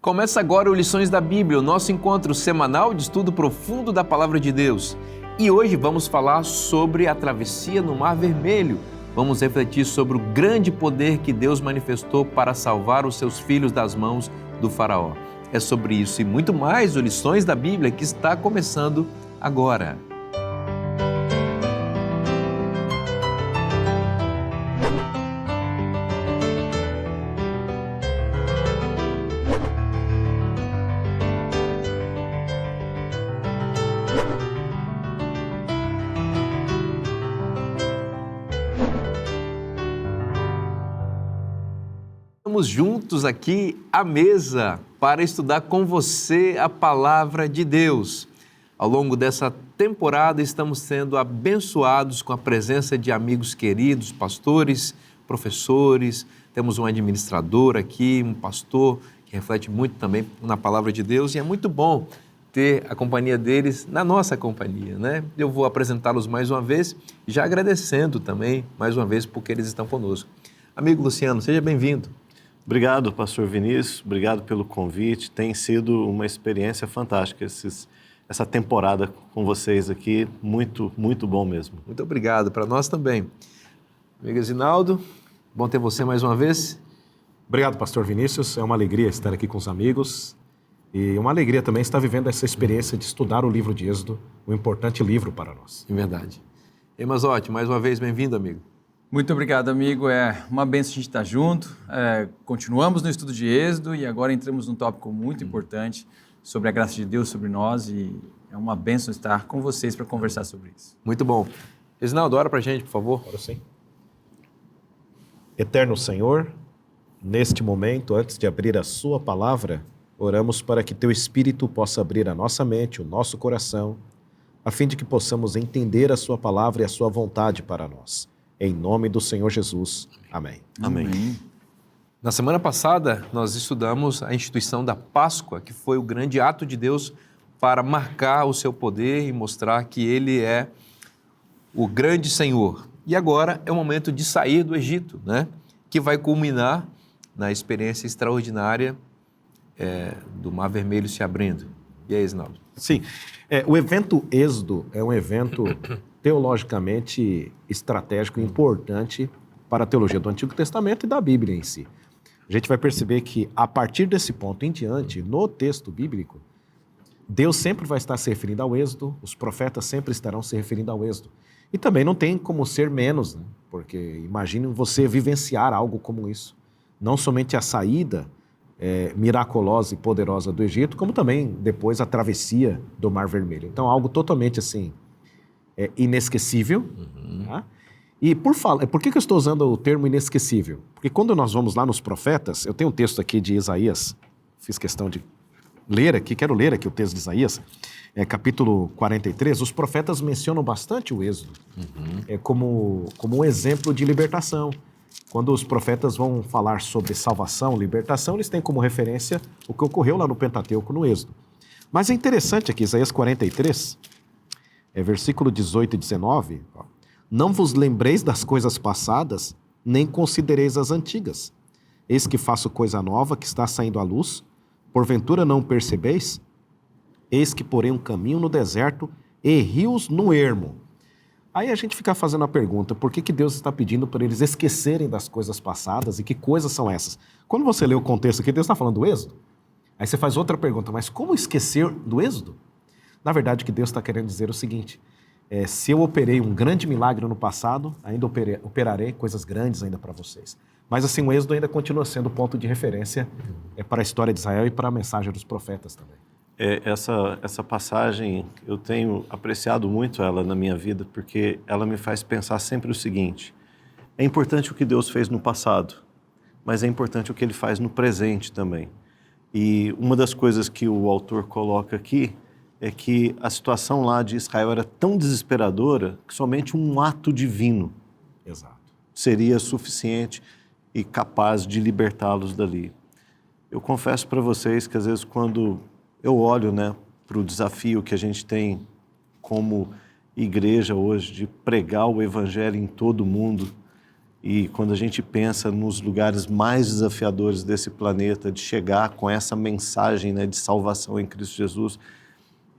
Começa agora o Lições da Bíblia, o nosso encontro semanal de estudo profundo da Palavra de Deus. E hoje vamos falar sobre a travessia no Mar Vermelho. Vamos refletir sobre o grande poder que Deus manifestou para salvar os seus filhos das mãos do faraó. É sobre isso e muito mais o Lições da Bíblia que está começando agora. Estamos juntos aqui à mesa para estudar com você a Palavra de Deus. Ao longo dessa temporada estamos sendo abençoados com a presença de amigos queridos, pastores, professores, temos um administrador aqui, um pastor que reflete muito também na Palavra de Deus e é muito bom ter a companhia deles na nossa companhia, né? Eu vou apresentá-los mais uma vez, já agradecendo também mais uma vez porque eles estão conosco. Amigo Luciano, seja bem-vindo. Obrigado, pastor Vinícius, obrigado pelo convite, tem sido uma experiência fantástica essa temporada com vocês aqui, muito bom mesmo. Muito obrigado, para nós também. Amigo Zinaldo, bom ter você mais uma vez. Obrigado, pastor Vinícius, é uma alegria estar aqui com os amigos e uma alegria também estar vivendo essa experiência de estudar o livro de Êxodo, um importante livro para nós. É verdade. Emazotti, mais uma vez, bem-vindo, amigo. Muito obrigado, amigo. É uma bênção a gente estar junto. Continuamos no estudo de Êxodo e agora entramos num tópico muito importante sobre a graça de Deus sobre nós e é uma bênção estar com vocês para conversar sobre isso. Muito bom. Reginaldo, ora para a gente, por favor. Ora sim. Eterno Senhor, neste momento, antes de abrir a sua palavra, oramos para que teu Espírito possa abrir a nossa mente, o nosso coração, a fim de que possamos entender a sua palavra e a sua vontade para nós. Em nome do Senhor Jesus. Amém. Amém. Na semana passada, nós estudamos a instituição da Páscoa, que foi o grande ato de Deus para marcar o seu poder e mostrar que Ele é o grande Senhor. E agora é o momento de sair do Egito, né? Que vai culminar na experiência extraordinária do Mar Vermelho se abrindo. E aí, Zinaldo? Sim, o evento Êxodo é um evento teologicamente estratégico e importante para a teologia do Antigo Testamento e da Bíblia em si. A gente vai perceber que, a partir desse ponto em diante, no texto bíblico, Deus sempre vai estar se referindo ao Êxodo, os profetas sempre estarão se referindo ao Êxodo. E também não tem como ser menos, né? Porque imagine você vivenciar algo como isso. Não somente a saída miraculosa e poderosa do Egito, como também depois a travessia do Mar Vermelho. Então, algo totalmente assim, inesquecível. Tá? E por que eu estou usando o termo inesquecível? Porque quando nós vamos lá nos profetas, eu tenho um texto aqui de Isaías, fiz questão de ler aqui, quero ler aqui o texto de Isaías, capítulo 43, os profetas mencionam bastante o Êxodo como um exemplo de libertação. Quando os profetas vão falar sobre salvação, libertação, eles têm como referência o que ocorreu lá no Pentateuco, no Êxodo. Mas é interessante aqui, Isaías 43, versículo 18 e 19, não vos lembreis das coisas passadas, nem considereis as antigas. Eis que faço coisa nova que está saindo à luz, porventura não percebeis? Eis que porém um caminho no deserto e rios no ermo. Aí a gente fica fazendo a pergunta, por que Deus está pedindo para eles esquecerem das coisas passadas e que coisas são essas? Quando você lê o contexto aqui, Deus está falando do Êxodo. Aí você faz outra pergunta, mas como esquecer do Êxodo? Na verdade, o que Deus está querendo dizer é o seguinte, se eu operei um grande milagre no passado, ainda operarei coisas grandes ainda para vocês. Mas assim, o Êxodo ainda continua sendo ponto de referência para a história de Israel e para a mensagem dos profetas também. Essa passagem, eu tenho apreciado muito ela na minha vida, porque ela me faz pensar sempre o seguinte, é importante o que Deus fez no passado, mas é importante o que Ele faz no presente também. E uma das coisas que o autor coloca aqui é que a situação lá de Israel era tão desesperadora que somente um ato divino seria suficiente e capaz de libertá-los dali. Eu confesso para vocês que às vezes quando eu olho para o desafio que a gente tem como igreja hoje de pregar o evangelho em todo o mundo E quando a gente pensa nos lugares mais desafiadores desse planeta, de chegar com essa mensagem, né, de salvação em Cristo Jesus,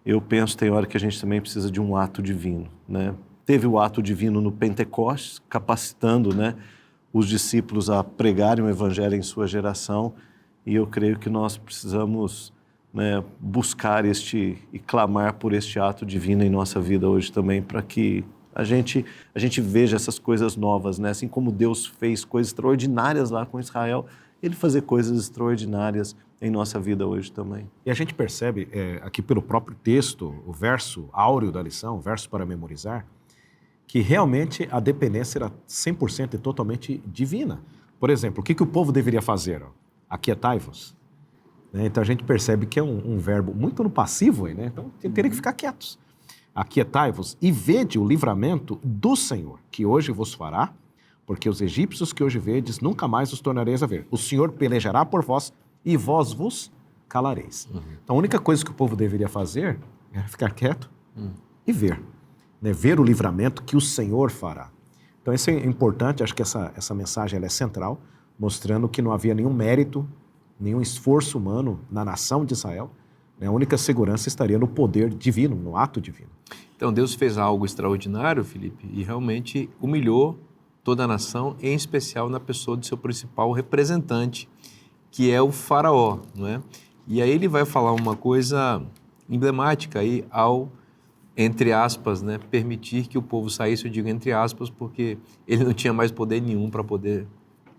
eu penso, tem hora que a gente também precisa de um ato divino, né? Teve o ato divino no Pentecostes, capacitando, né, os discípulos a pregarem o evangelho em sua geração, e eu creio que nós precisamos, né, buscar e clamar por este ato divino em nossa vida hoje também, para que a gente veja essas coisas novas, né? Assim como Deus fez coisas extraordinárias lá com Israel, Ele fazer coisas extraordinárias em nossa vida hoje também. E a gente percebe aqui pelo próprio texto, o verso áureo da lição, o verso para memorizar, que realmente a dependência era 100% e totalmente divina. Por exemplo, o que o povo deveria fazer? Aquietai-vos. Então a gente percebe que é um verbo muito no passivo aí, né? Então teria que ficar quietos. Aquietai-vos e vede o livramento do Senhor, que hoje vos fará, porque os egípcios que hoje vedes, nunca mais os tornareis a ver. O Senhor pelejará por vós e vós vos calareis. Então a única coisa que o povo deveria fazer era ficar quieto e ver. Né? Ver o livramento que o Senhor fará. Então isso é importante, acho que essa mensagem ela é central, mostrando que não havia nenhum mérito, nenhum esforço humano na nação de Israel. A única segurança estaria no poder divino, no ato divino. Então Deus fez algo extraordinário, Felipe, e realmente humilhou toda a nação, em especial na pessoa do seu principal representante, que é o faraó, não é? E aí ele vai falar uma coisa emblemática aí ao, entre aspas, né, permitir que o povo saísse, eu digo entre aspas, porque ele não tinha mais poder nenhum para poder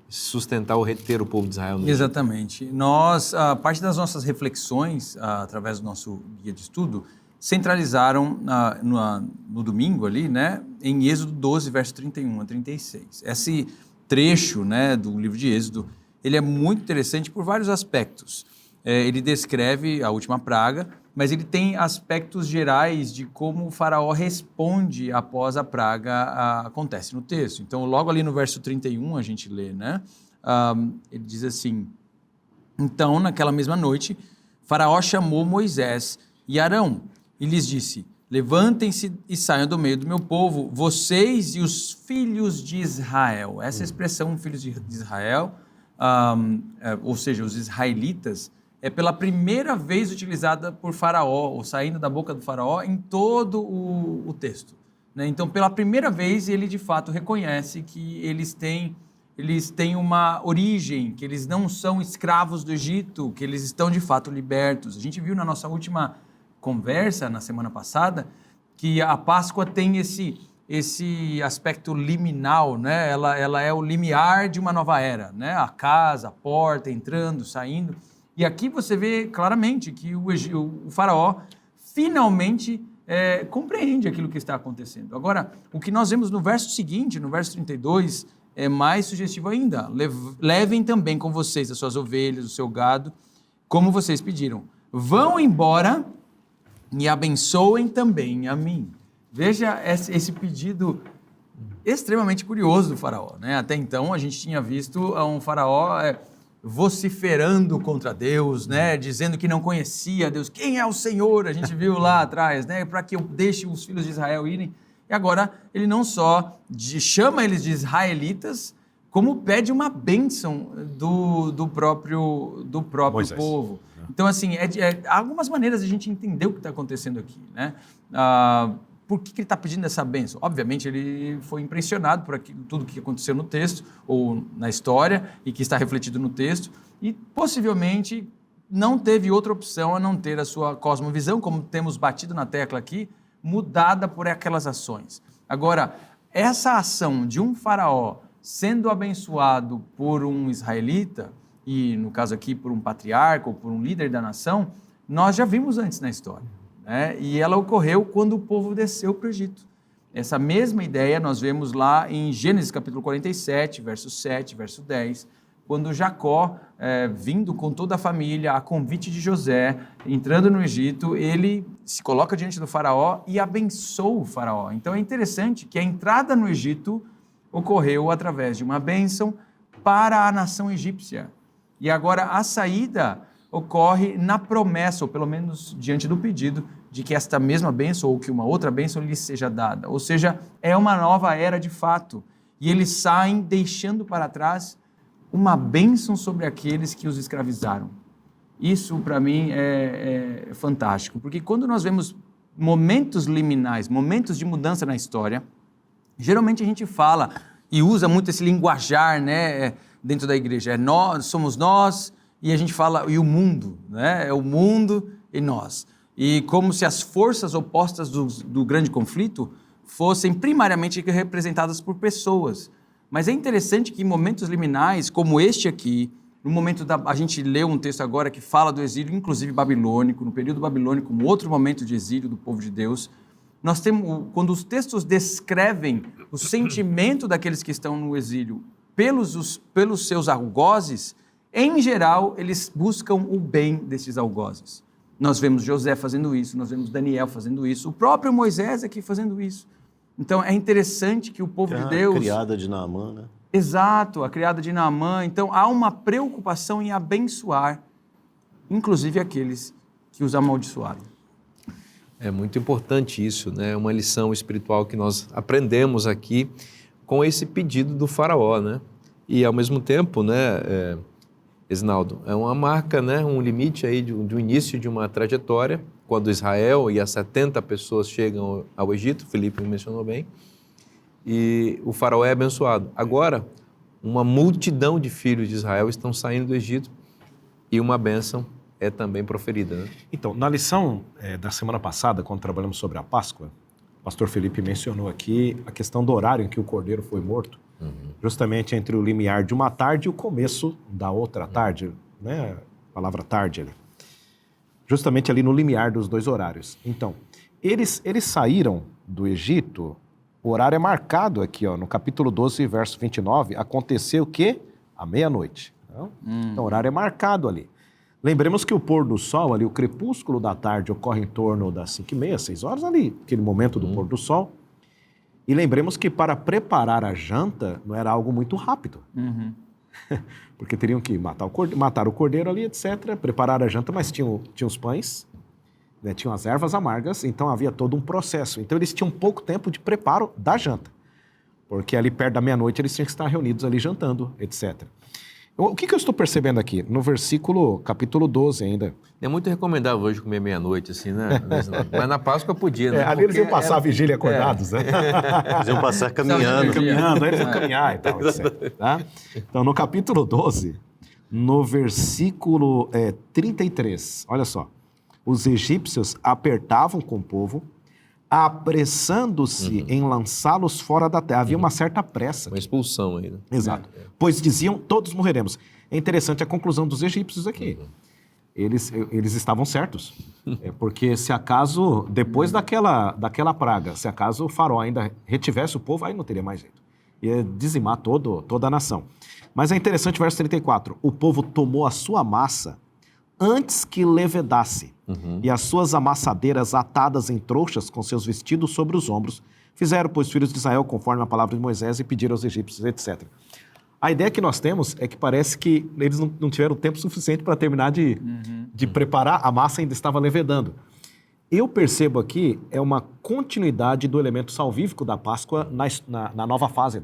sustentar ou reter o povo de Israel. Exatamente. Nós, a parte das nossas reflexões, através do nosso guia de estudo, centralizaram no domingo ali, né, em Êxodo 12, verso 31 a 36. Esse trecho, né, do livro de Êxodo, ele é muito interessante por vários aspectos. Ele descreve a última praga, mas ele tem aspectos gerais de como o faraó responde após a praga acontece no texto. Então, logo ali no verso 31, a gente lê, né? Ele diz assim: então, naquela mesma noite, faraó chamou Moisés e Arão e lhes disse: levantem-se e saiam do meio do meu povo, vocês e os filhos de Israel. Essa expressão, filhos de Israel, ou seja, os israelitas, é pela primeira vez utilizada por faraó, ou saindo da boca do faraó, em todo o texto. Né? Então, pela primeira vez, ele de fato reconhece que eles têm uma origem, que eles não são escravos do Egito, que eles estão de fato libertos. A gente viu na nossa última conversa, na semana passada, que a Páscoa tem esse aspecto liminal, né? Ela é o limiar de uma nova era, né? A casa, a porta, entrando, saindo. E aqui você vê claramente que o faraó finalmente compreende aquilo que está acontecendo. Agora, o que nós vemos no verso seguinte, no verso 32, é mais sugestivo ainda. Levem também com vocês as suas ovelhas, o seu gado, como vocês pediram. Vão embora e abençoem também a mim. Veja esse pedido extremamente curioso do faraó, né? Até então a gente tinha visto um faraó vociferando contra Deus, né? Dizendo que não conhecia Deus. Quem é o Senhor? A gente viu lá atrás, né? Para que eu deixe os filhos de Israel irem. E agora ele não só chama eles de israelitas, como pede uma bênção do próprio povo. Então, assim, há algumas maneiras de a gente entender o que está acontecendo aqui, né? Por que ele está pedindo essa bênção? Obviamente, ele foi impressionado por tudo que aconteceu no texto, ou na história, e que está refletido no texto, e possivelmente não teve outra opção a não ter a sua cosmovisão, como temos batido na tecla aqui, mudada por aquelas ações. Agora, essa ação de um faraó sendo abençoado por um israelita, e no caso aqui por um patriarca ou por um líder da nação, nós já vimos antes na história. E ela ocorreu quando o povo desceu para o Egito. Essa mesma ideia nós vemos lá em Gênesis capítulo 47, verso 7, verso 10, quando Jacó, vindo com toda a família, a convite de José, entrando no Egito, ele se coloca diante do faraó e abençoa o faraó. Então é interessante que a entrada no Egito ocorreu através de uma bênção para a nação egípcia. E agora a saída ocorre na promessa, ou pelo menos diante do pedido, de que esta mesma bênção ou que uma outra bênção lhe seja dada. Ou seja, é uma nova era de fato. e eles saem deixando para trás uma bênção sobre aqueles que os escravizaram. Isso, para mim, é fantástico, porque quando nós vemos momentos liminais, momentos de mudança na história, geralmente a gente fala e usa muito esse linguajar, né, dentro da igreja. É nós, somos nós, e a gente fala, e o mundo, né? É o mundo e nós. E como se as forças opostas do grande conflito fossem primariamente representadas por pessoas. Mas é interessante que em momentos liminais, como este aqui, no momento a gente leu um texto agora que fala do exílio, inclusive babilônico, no período babilônico, um outro momento de exílio do povo de Deus, nós temos, quando os textos descrevem o sentimento daqueles que estão no exílio pelos seus algozes, em geral, eles buscam o bem desses algozes. Nós vemos José fazendo isso, nós vemos Daniel fazendo isso, o próprio Moisés aqui fazendo isso. Então, é interessante que o povo de Deus... A criada de Naamã, né? Exato, a criada de Naamã. Então, há uma preocupação em abençoar, inclusive aqueles que os amaldiçoaram. É muito importante isso, né? Uma lição espiritual que nós aprendemos aqui com esse pedido do faraó, né? E, ao mesmo tempo, né, Esnaldo, é uma marca, né, um limite aí do início de uma trajetória, quando Israel e as 70 pessoas chegam ao Egito, Felipe mencionou bem, e o faraó é abençoado. Agora, uma multidão de filhos de Israel estão saindo do Egito e uma bênção é também proferida, né? Então, na lição da semana passada, quando trabalhamos sobre a Páscoa, o pastor Felipe mencionou aqui a questão do horário em que o cordeiro foi morto, justamente entre o limiar de uma tarde e o começo da outra tarde, né? A palavra tarde ali. Justamente ali no limiar dos dois horários. Então, eles saíram do Egito, o horário é marcado aqui, ó, no capítulo 12, verso 29, aconteceu o quê? À meia-noite. Então, o horário é marcado ali. Lembremos que o pôr do sol ali, o crepúsculo da tarde ocorre em torno das 5h30, 6 horas ali, aquele momento do pôr do sol. E lembremos que para preparar a janta não era algo muito rápido. Porque teriam que matar o cordeiro ali, etc., preparar a janta, mas tinha os pães, né, tinham as ervas amargas, então havia todo um processo. Então eles tinham pouco tempo de preparo da janta, porque ali perto da meia-noite eles tinham que estar reunidos ali jantando, etc. O que eu estou percebendo aqui? No versículo, capítulo 12 ainda. É muito recomendável hoje comer meia-noite, assim, né? Mas na Páscoa podia, né? Ali eles iam passar a vigília acordados, né? Eles iam passar caminhando. Eles iam caminhar e tal, etc. Tá? Então, no capítulo 12, no versículo 33, olha só. Os egípcios apertavam com o povo, apressando-se em lançá-los fora da terra. Havia uma certa pressa. Uma expulsão aí, né? Exato. Pois diziam, todos morreremos. É interessante a conclusão dos egípcios aqui. Eles estavam certos. Porque se acaso, depois daquela praga, se acaso o faraó ainda retivesse o povo, aí não teria mais jeito. Ia dizimar toda a nação. Mas é interessante o verso 34. O povo tomou a sua massa antes que levedasse, e as suas amassadeiras atadas em trouxas com seus vestidos sobre os ombros, fizeram, pois, filhos de Israel, conforme a palavra de Moisés, e pediram aos egípcios, etc. A ideia que nós temos é que parece que eles não tiveram tempo suficiente para terminar de preparar, a massa ainda estava levedando. Eu percebo aqui, é uma continuidade do elemento salvífico da Páscoa na nova fase,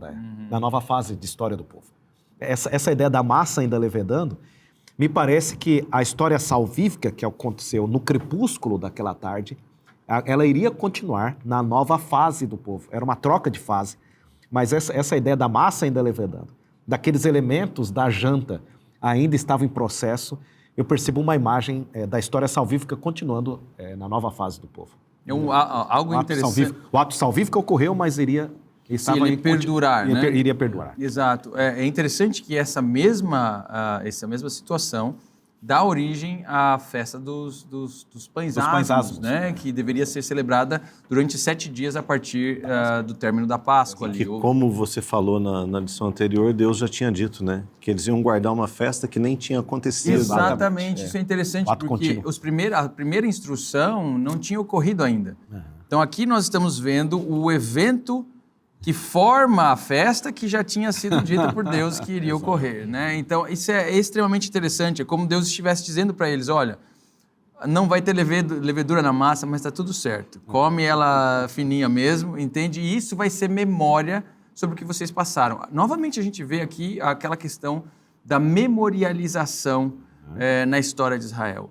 na nova fase de história do povo. Essa ideia da massa ainda levedando, me parece que a história salvífica que aconteceu no crepúsculo daquela tarde, ela iria continuar na nova fase do povo. Era uma troca de fase, mas essa ideia da massa ainda levedando, daqueles elementos da janta ainda estavam em processo, eu percebo uma imagem da história salvífica continuando na nova fase do povo. Algo interessante. O ato salvífico ocorreu, mas iria perdurar, né? Iria perdurar. Exato. É interessante que essa mesma situação dá origem à festa dos pães asmos, né? Que deveria ser celebrada durante 7 dias a partir do término da Páscoa. Que, como você falou na lição anterior, Deus já tinha dito, né? Que eles iam guardar uma festa que nem tinha acontecido. Exatamente. Isso é interessante, porque a primeira instrução não tinha ocorrido ainda. Então aqui nós estamos vendo o evento que forma a festa que já tinha sido dita por Deus que iria ocorrer, né? Então, isso é extremamente interessante. É como Deus estivesse dizendo para eles, olha, não vai ter levedura na massa, mas está tudo certo. Come ela fininha mesmo, entende? E isso vai ser memória sobre o que vocês passaram. Novamente a gente vê aqui aquela questão da memorialização na história de Israel.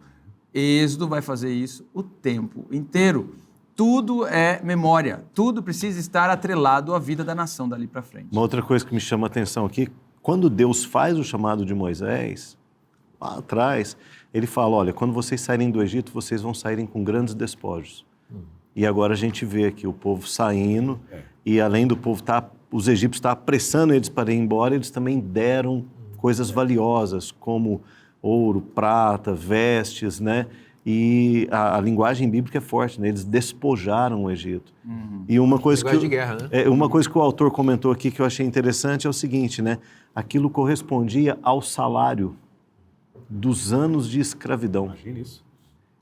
Êxodo vai fazer isso o tempo inteiro. Tudo é memória, tudo precisa estar atrelado à vida da nação dali para frente. Uma outra coisa que me chama a atenção aqui, quando Deus faz o chamado de Moisés, lá atrás, ele fala, olha, quando vocês saírem do Egito, vocês vão saírem com grandes despojos. E agora a gente vê aqui o povo saindo, e além do povo os egípcios estar apressando eles para ir embora, eles também deram coisas valiosas, como ouro, prata, vestes, né? E a linguagem bíblica é forte, né? Eles despojaram o Egito. E uma coisa de guerra, né? Uma coisa que o autor comentou aqui que eu achei interessante é o seguinte, né? Aquilo correspondia ao salário dos anos de escravidão. Imagina isso.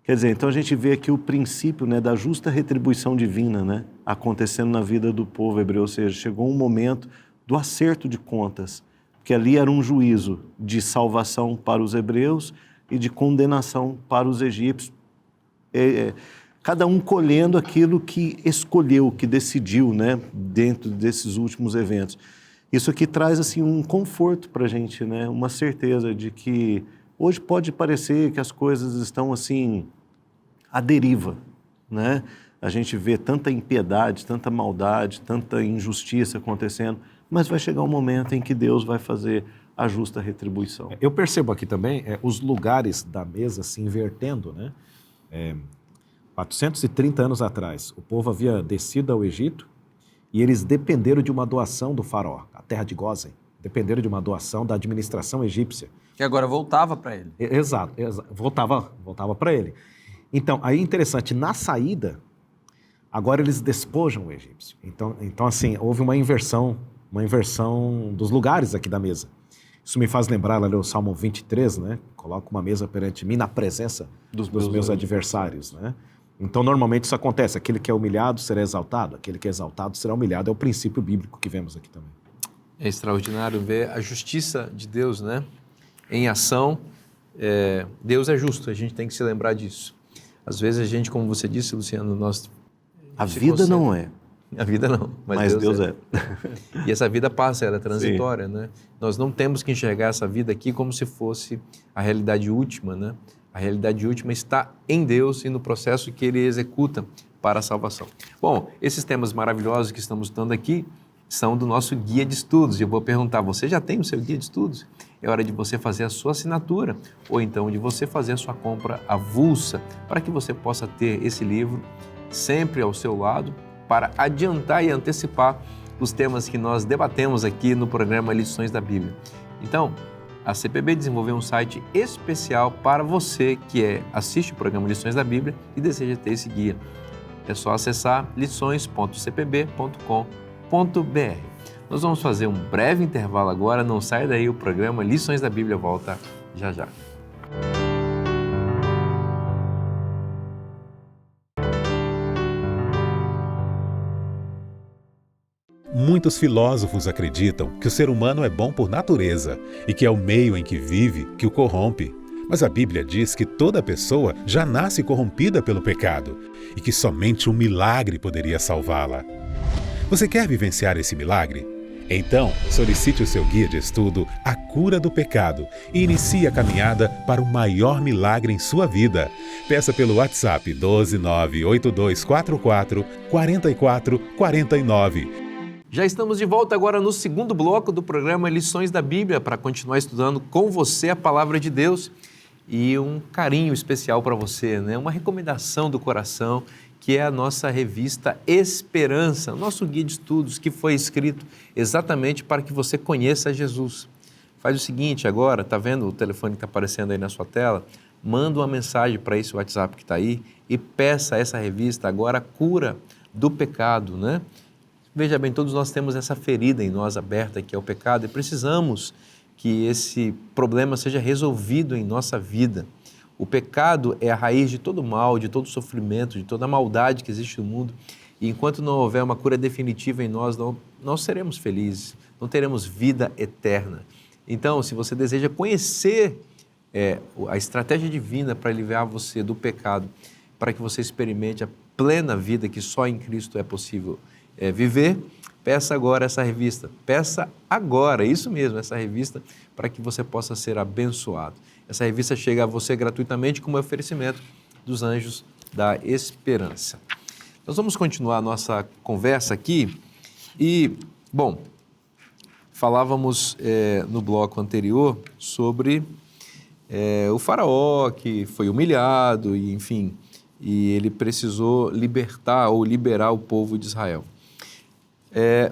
Quer dizer, então a gente vê aqui o princípio, né, da justa retribuição divina, né, acontecendo na vida do povo hebreu, ou seja, chegou um momento do acerto de contas, porque ali era um juízo de salvação para os hebreus e de condenação para os egípcios, cada um colhendo aquilo que escolheu, que decidiu, né, dentro desses últimos eventos. Isso aqui traz assim um conforto para a gente, né, uma certeza de que hoje pode parecer que as coisas estão assim à deriva, né? A gente vê tanta impiedade, tanta maldade, tanta injustiça acontecendo, mas vai chegar um momento em que Deus vai fazer a justa retribuição. Eu percebo aqui também os lugares da mesa se invertendo, né? 430 anos atrás, o povo havia descido ao Egito e eles dependeram de uma doação do faraó, a terra de Gósen, dependeram de uma doação da administração egípcia. Que agora voltava para ele. Exato, voltava para ele. Então, aí é interessante, na saída, agora eles despojam o egípcio. Então assim, houve uma inversão dos lugares aqui da mesa. Isso me faz lembrar, lá no Salmo 23, né? Coloca uma mesa perante mim na presença dos meus adversários, né? Então, normalmente isso acontece. Aquele que é humilhado será exaltado, aquele que é exaltado será humilhado. É o princípio bíblico que vemos aqui também. É extraordinário ver a justiça de Deus, né? Em ação. Deus é justo, a gente tem que se lembrar disso. Às vezes a gente, como você disse, Luciano, A vida não é. A vida não, mas Deus é. E essa vida passa, ela é transitória, né? Nós não temos que enxergar essa vida aqui como se fosse a realidade última, né? A realidade última está em Deus e no processo que Ele executa para a salvação. Bom, esses temas maravilhosos que estamos estudando aqui são do nosso guia de estudos. E eu vou perguntar, você já tem o seu guia de estudos? É hora de você fazer a sua assinatura ou então de você fazer a sua compra avulsa para que você possa ter esse livro sempre ao seu lado para adiantar e antecipar os temas que nós debatemos aqui no programa Lições da Bíblia. Então, a CPB desenvolveu um site especial para você que assiste o programa Lições da Bíblia e deseja ter esse guia. É só acessar lições.cpb.com.br. Nós vamos fazer um breve intervalo agora, não sai daí, o programa Lições da Bíblia volta já já. Muitos filósofos acreditam que o ser humano é bom por natureza e que é o meio em que vive que o corrompe. Mas a Bíblia diz que toda pessoa já nasce corrompida pelo pecado e que somente um milagre poderia salvá-la. Você quer vivenciar esse milagre? Então, solicite o seu guia de estudo A Cura do Pecado e inicie a caminhada para o maior milagre em sua vida. Peça pelo WhatsApp 12982444449. Já estamos de volta agora no segundo bloco do programa Lições da Bíblia para continuar estudando com você a Palavra de Deus e um carinho especial para você, né? Uma recomendação do coração, que é a nossa revista Esperança, nosso guia de estudos que foi escrito exatamente para que você conheça Jesus. Faz o seguinte agora, tá vendo o telefone que está aparecendo aí na sua tela? Manda uma mensagem para esse WhatsApp que está aí e peça essa revista agora, A Cura do Pecado, né? Veja bem, todos nós temos essa ferida em nós aberta, que é o pecado, e precisamos que esse problema seja resolvido em nossa vida. O pecado é a raiz de todo mal, de todo sofrimento, de toda a maldade que existe no mundo. E enquanto não houver uma cura definitiva em nós, não seremos felizes, não teremos vida eterna. Então, se você deseja conhecer a estratégia divina para aliviar você do pecado, para que você experimente a plena vida que só em Cristo é possível viver, peça agora essa revista. Peça agora, isso mesmo, essa revista, para que você possa ser abençoado. Essa revista chega a você gratuitamente como oferecimento dos Anjos da Esperança. Nós vamos continuar a nossa conversa aqui e, bom, falávamos no bloco anterior sobre o faraó que foi humilhado e, enfim, e ele precisou libertar ou liberar o povo de Israel.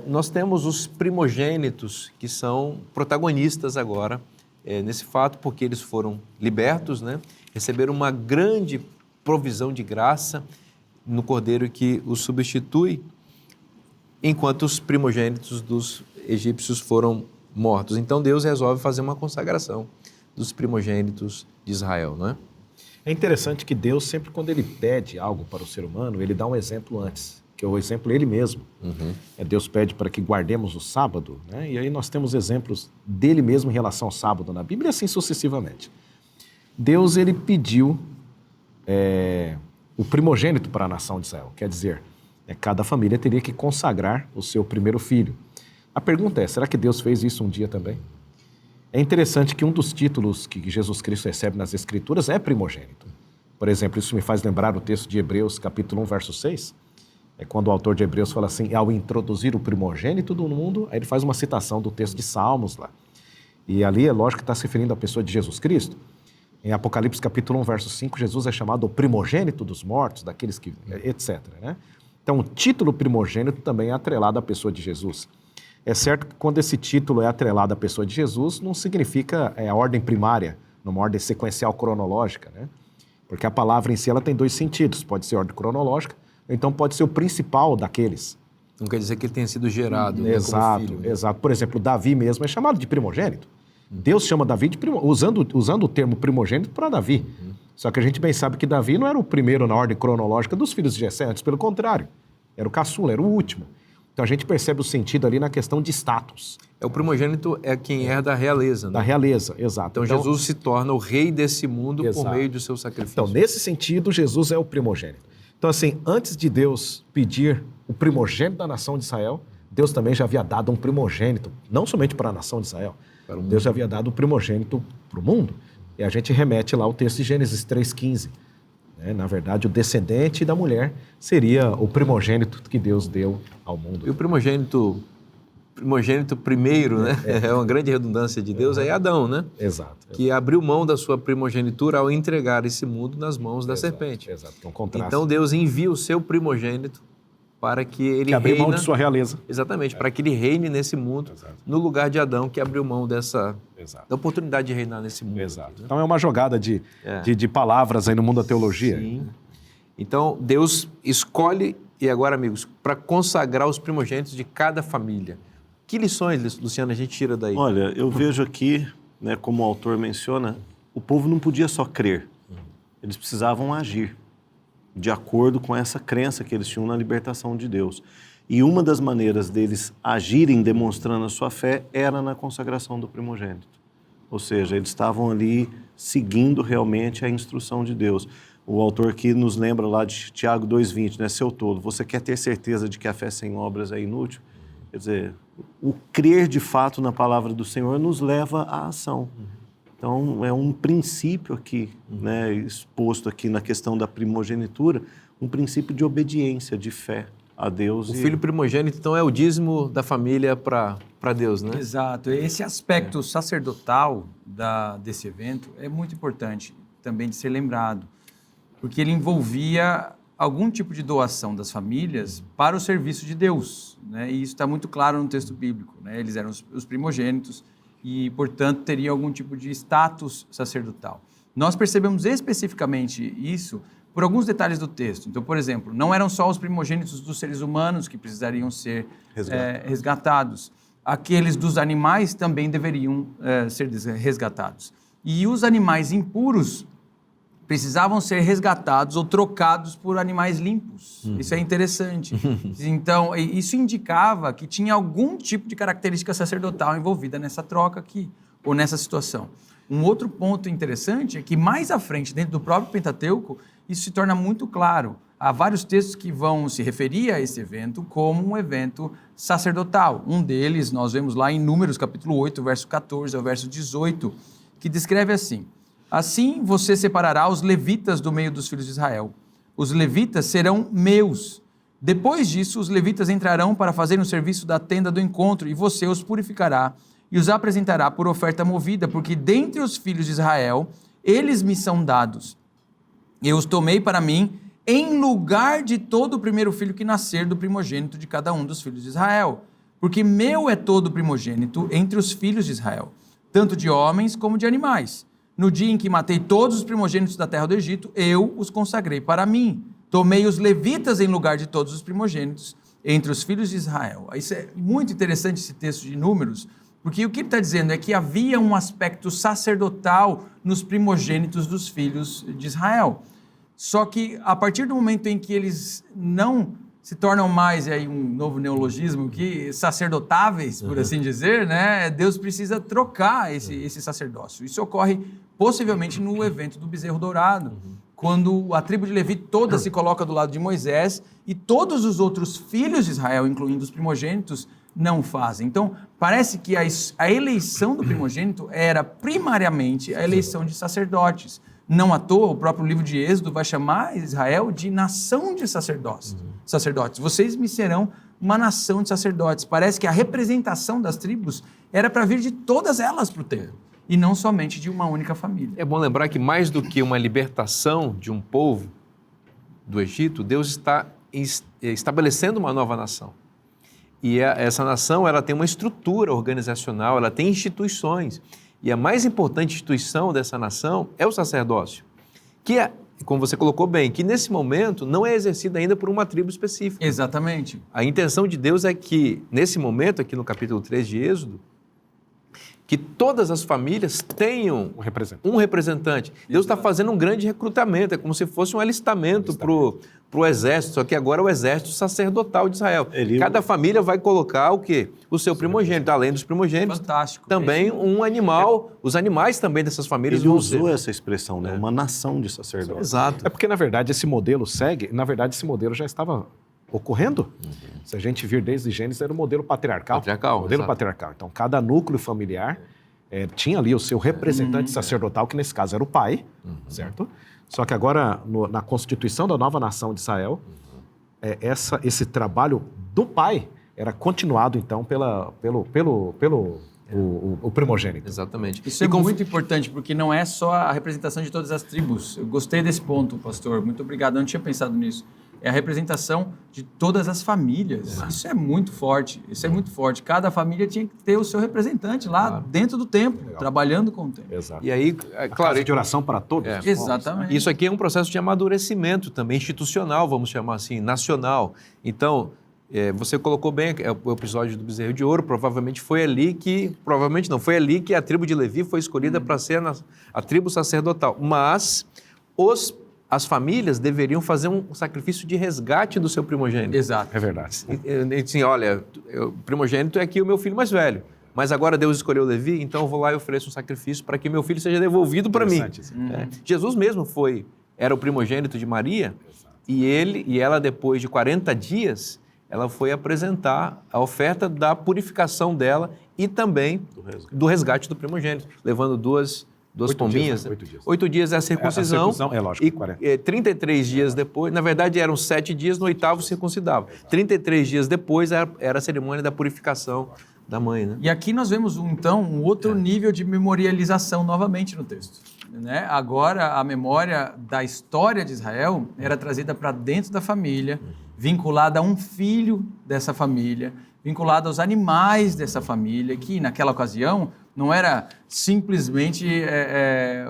Nós temos os primogênitos que são protagonistas agora nesse fato, porque eles foram libertos, né? Receberam uma grande provisão de graça no cordeiro que os substitui, enquanto os primogênitos dos egípcios foram mortos. Então Deus resolve fazer uma consagração dos primogênitos de Israel, não é? É interessante que Deus, sempre quando ele pede algo para o ser humano, ele dá um exemplo antes, que é o exemplo ele mesmo. Deus pede para que guardemos o sábado, né? E aí nós temos exemplos dele mesmo em relação ao sábado na Bíblia e assim sucessivamente. Deus, ele pediu o primogênito para a nação de Israel, quer dizer, cada família teria que consagrar o seu primeiro filho. A pergunta é, será que Deus fez isso um dia também? É interessante que um dos títulos que Jesus Cristo recebe nas Escrituras é primogênito. Por exemplo, isso me faz lembrar o texto de Hebreus, capítulo 1, verso 6. É quando o autor de Hebreus fala assim, ao introduzir o primogênito do mundo, aí ele faz uma citação do texto de Salmos lá. E ali é lógico que está se referindo à pessoa de Jesus Cristo. Em Apocalipse, capítulo 1, verso 5, Jesus é chamado o primogênito dos mortos, daqueles que... etc. Né? Então, o título primogênito também é atrelado à pessoa de Jesus. É certo que quando esse título é atrelado à pessoa de Jesus, não significa a ordem primária, numa ordem sequencial cronológica, né? Porque a palavra em si ela tem dois sentidos, pode ser ordem cronológica, ou então pode ser o principal daqueles. Não quer dizer que ele tenha sido gerado, né, Exato, como filho. exato. Por exemplo, Davi mesmo é chamado de primogênito. Deus chama Davi de primogênito, usando o termo primogênito para Davi. Só que a gente bem sabe que Davi não era o primeiro na ordem cronológica dos filhos de Jessé, antes pelo contrário. Era o caçula, era o último. Então a gente percebe o sentido ali na questão de status. O primogênito é quem herda a realeza, né? Da realeza, exato. Então Jesus se torna o rei desse mundo por Exato. meio do seu sacrifício. Então, nesse sentido, Jesus é o primogênito. Então, assim, antes de Deus pedir o primogênito da nação de Israel, Deus também já havia dado um primogênito, não somente para a nação de Israel, Deus já havia dado um primogênito para o mundo. E a gente remete lá ao texto de Gênesis 3,15. Na verdade, o descendente da mulher seria o primogênito que Deus deu ao mundo. E o primogênito primeiro, né? É uma grande redundância de Deus, é Adão, né? Exato. Que abriu mão da sua primogenitura ao entregar esse mundo nas mãos da serpente. Exato, é um contraste. Então Deus envia o seu primogênito para que ele que abriu reina... mão de sua realeza. Exatamente, para que ele reine nesse mundo, no lugar de Adão, que abriu mão da oportunidade de reinar nesse mundo. Exato. Aqui, né? Então é uma jogada de palavras aí no mundo da teologia. Sim. Então Deus escolhe, e agora, amigos, para consagrar os primogênitos de cada família. Que lições, Luciano, a gente tira daí? Olha, eu vejo aqui, né, como o autor menciona, o povo não podia só crer, eles precisavam agir de acordo com essa crença que eles tinham na libertação de Deus. E uma das maneiras deles agirem demonstrando a sua fé era na consagração do primogênito. Ou seja, eles estavam ali seguindo realmente a instrução de Deus. O autor aqui nos lembra lá de Tiago 2,20, né? Seu tolo, você quer ter certeza de que a fé sem obras é inútil? Quer dizer, o crer de fato na palavra do Senhor nos leva à ação. Então, é um princípio aqui, né, exposto aqui na questão da primogenitura, um princípio de obediência, de fé a Deus. O filho primogênito, então, é o dízimo da família para Deus, né? Exato. Esse aspecto sacerdotal desse evento é muito importante também de ser lembrado, porque ele envolvia algum tipo de doação das famílias para o serviço de Deus, né? E isso está muito claro no texto bíblico, né? Eles eram os primogênitos e, portanto, teriam algum tipo de status sacerdotal. Nós percebemos especificamente isso por alguns detalhes do texto. Então, por exemplo, não eram só os primogênitos dos seres humanos que precisariam ser resgatados. Aqueles dos animais também deveriam ser resgatados. E os animais impuros precisavam ser resgatados ou trocados por animais limpos. Isso é interessante. Então, isso indicava que tinha algum tipo de característica sacerdotal envolvida nessa troca aqui, ou nessa situação. Um outro ponto interessante é que mais à frente, dentro do próprio Pentateuco, isso se torna muito claro. há vários textos que vão se referir a esse evento como um evento sacerdotal. Um deles nós vemos lá em Números, capítulo 8, verso 14 ao verso 18, que descreve assim: assim você separará os levitas do meio dos filhos de Israel. Os levitas serão meus. Depois disso, os levitas entrarão para fazer o serviço da tenda do encontro, e você os purificará e os apresentará por oferta movida, porque dentre os filhos de Israel, eles me são dados. Eu os tomei para mim em lugar de todo o primeiro filho que nascer do primogênito de cada um dos filhos de Israel. Porque meu é todo o primogênito entre os filhos de Israel, tanto de homens como de animais. No dia em que matei todos os primogênitos da terra do Egito, eu os consagrei para mim. Tomei os levitas em lugar de todos os primogênitos entre os filhos de Israel. Isso é muito interessante, esse texto de Números, porque o que ele está dizendo é que havia um aspecto sacerdotal nos primogênitos dos filhos de Israel. Só que a partir do momento em que eles não se tornam mais, e aí um novo neologismo aqui, sacerdotáveis, por assim dizer, né? Deus precisa trocar esse sacerdócio. Isso ocorre possivelmente no evento do bezerro dourado, quando a tribo de Levi toda se coloca do lado de Moisés e todos os outros filhos de Israel, incluindo os primogênitos, não fazem. Então, parece que a eleição do primogênito era primariamente a eleição de sacerdotes. Não à toa, o próprio livro de Êxodo vai chamar Israel de nação de sacerdotes. Vocês me serão uma nação de sacerdotes. Parece que a representação das tribos era para vir de todas elas para o templo, e não somente de uma única família. É bom lembrar que mais do que uma libertação de um povo do Egito, Deus está estabelecendo uma nova nação. E essa nação, ela tem uma estrutura organizacional, ela tem instituições. E a mais importante instituição dessa nação é o sacerdócio, que é, como você colocou bem, que nesse momento não é exercida ainda por uma tribo específica. Exatamente. A intenção de Deus é que, nesse momento, aqui no capítulo 3 de Êxodo, que todas as famílias tenham um representante. Deus está fazendo um grande recrutamento, é como se fosse um alistamento para o exército, só que agora é o exército sacerdotal de Israel. Cada família vai colocar o quê? O seu primogênito, além dos primogênitos. Fantástico. Também um animal, os animais também dessas famílias Ele vão usou ser. essa expressão, né? Uma nação de sacerdotes. Exato. É porque, na verdade, esse modelo esse modelo já estava ocorrendo. Se a gente vir desde Gênesis, era o modelo patriarcal. Modelo patriarcal. Então, cada núcleo familiar tinha ali o seu representante sacerdotal, que nesse caso era o pai, certo? Só que agora, na constituição da nova nação de Israel, esse trabalho do pai era continuado, então, pelo primogênito. Exatamente. Isso é muito importante, porque não é só a representação de todas as tribos. Eu gostei desse ponto, pastor. Muito obrigado. Eu não tinha pensado nisso. É a representação de todas as famílias. Isso é muito forte. Cada família tinha que ter o seu representante lá dentro do templo, trabalhando com o templo. Exato. E aí, Casa de oração para todos. Exatamente. Isso aqui é um processo de amadurecimento também institucional, vamos chamar assim, nacional. Então, você colocou bem o episódio do bezerro de ouro, provavelmente foi ali que a tribo de Levi foi escolhida para ser a tribo sacerdotal. Mas as famílias deveriam fazer um sacrifício de resgate do seu primogênito. Exato. É verdade. Assim, olha, o primogênito é aqui o meu filho mais velho, mas agora Deus escolheu Levi, então eu vou lá e ofereço um sacrifício para que meu filho seja devolvido para mim. Jesus mesmo era o primogênito de Maria, e ela, depois de 40 dias, ela foi apresentar a oferta da purificação dela e também do resgate do primogênito, levando duas pombinhas. 8 dias. 8 dias é a circuncisão. Lógico, E 40. 33 dias depois, na verdade eram 7 dias, no 8º circuncidava. 33 dias depois era a cerimônia da purificação da mãe, né? E aqui nós vemos, então, um outro nível de memorialização novamente no texto. Né? Agora, a memória da história de Israel era trazida para dentro da família, vinculada a um filho dessa família, vinculada aos animais dessa família, que naquela ocasião não era simplesmente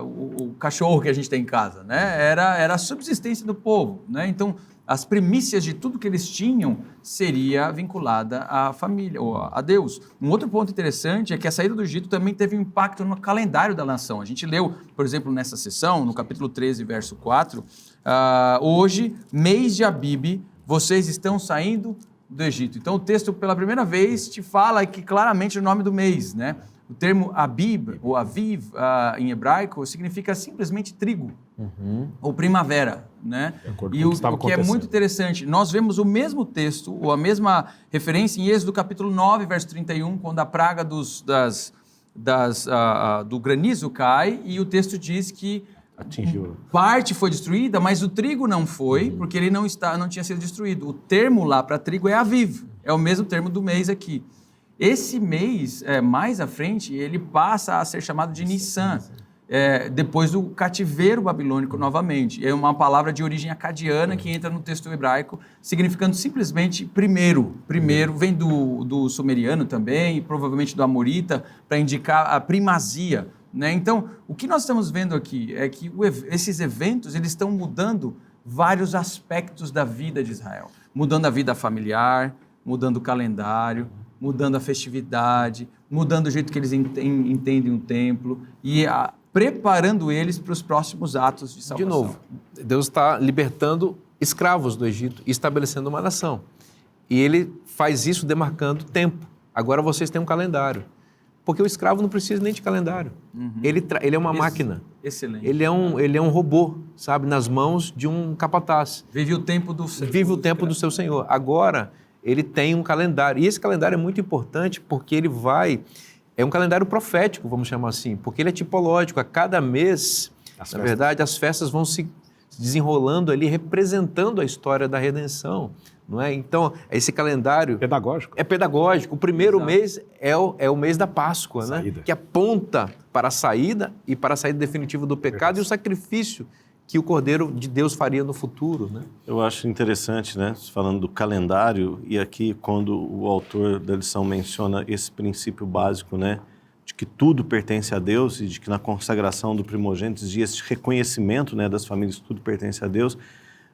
o cachorro que a gente tem em casa, né? Era a subsistência do povo, né? Então, as primícias de tudo que eles tinham seria vinculada à família, ou a Deus. Um outro ponto interessante é que a saída do Egito também teve um impacto no calendário da nação. A gente leu, por exemplo, nessa sessão, no capítulo 13, verso 4, hoje, mês de Abibe, vocês estão saindo do Egito. Então, o texto, pela primeira vez, te fala que claramente o nome do mês, né? O termo Abib, ou Aviv, em hebraico, significa simplesmente trigo, ou primavera. né? acordo E com o o que estava que é acontecendo. muito interessante, nós vemos o mesmo texto, ou a mesma referência em Êxodo capítulo 9, verso 31, quando a praga do granizo cai, e o texto diz que Atingiu. parte foi destruída, mas o trigo não foi, porque ele não tinha sido destruído. O termo lá para trigo é aviv, é o mesmo termo do mês aqui. Esse mês, mais à frente, ele passa a ser chamado de Nissan, depois do cativeiro babilônico novamente. É uma palavra de origem acadiana que entra no texto hebraico, significando simplesmente primeiro. Primeiro vem do sumeriano também, e provavelmente do amorita, para indicar a primazia, né? Então, o que nós estamos vendo aqui é que esses eventos eles estão mudando vários aspectos da vida de Israel. Mudando a vida familiar, mudando o calendário, mudando a festividade, mudando o jeito que eles entendem o templo e preparando eles para os próximos atos de salvação. De novo, Deus está libertando escravos do Egito e estabelecendo uma nação. E ele faz isso demarcando tempo. Agora vocês têm um calendário. Porque o escravo não precisa nem de calendário. Ele é uma máquina. Excelente. Ele é um robô, sabe, nas mãos de um capataz. Vive o tempo do seu Senhor. Agora, ele tem um calendário. E esse calendário é muito importante porque ele é um calendário profético, vamos chamar assim, porque ele é tipológico. A cada mês, na verdade, as festas vão se desenrolando ali, representando a história da redenção. Não é? Então, esse calendário... Pedagógico. É pedagógico. O primeiro mês é o mês da Páscoa, né? Que aponta para a saída e para a saída definitiva do pecado e o sacrifício que o Cordeiro de Deus faria no futuro, né? Eu acho interessante, né, falando do calendário, e aqui quando o autor da lição menciona esse princípio básico, né, de que tudo pertence a Deus e de que na consagração do primogênito existe esse reconhecimento, né, das famílias que tudo pertence a Deus,